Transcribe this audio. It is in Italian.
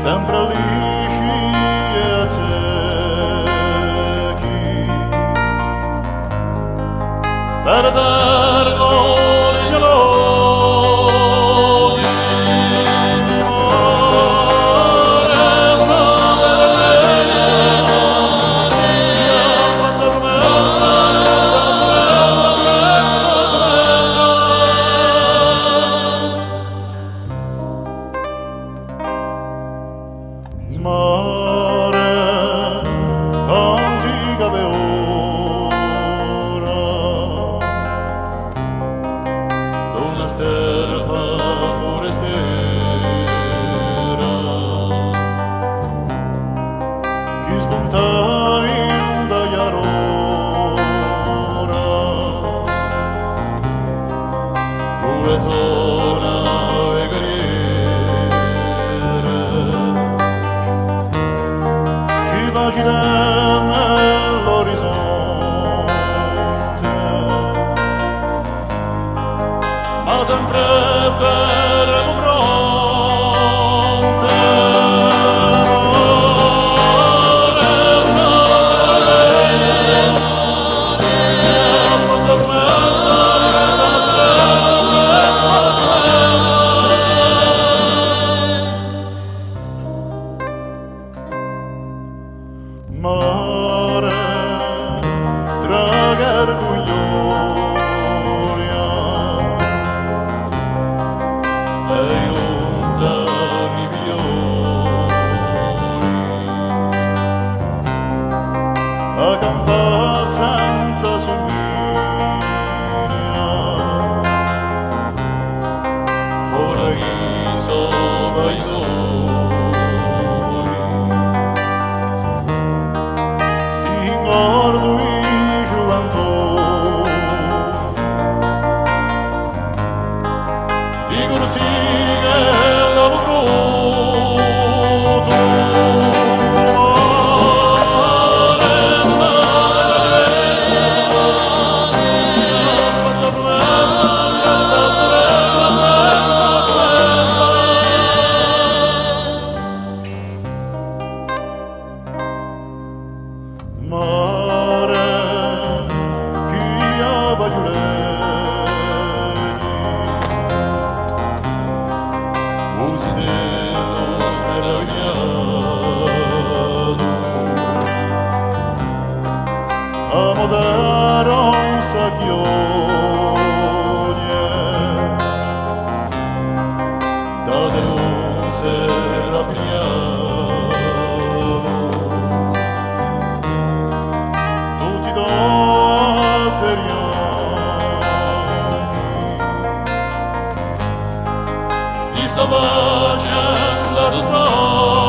sempre lisci e azzechi per eterno le mie lodi amore mi ha fatto promessa mare antica ora d'una sterpa forestiera che spunta in dagliarora dove zona e carriere ci facile nell'orizzonte ma sempre fermo pronte mare tra garguglioria e lontani fiori accampar senza somilia fuori sopra i soli ordu i gioventù di corsi che l'hanno frutto mare chi abbagliolegi usi dello smeravigliato amo dare un sacchione da deluce rapinato di sta pace la tua storia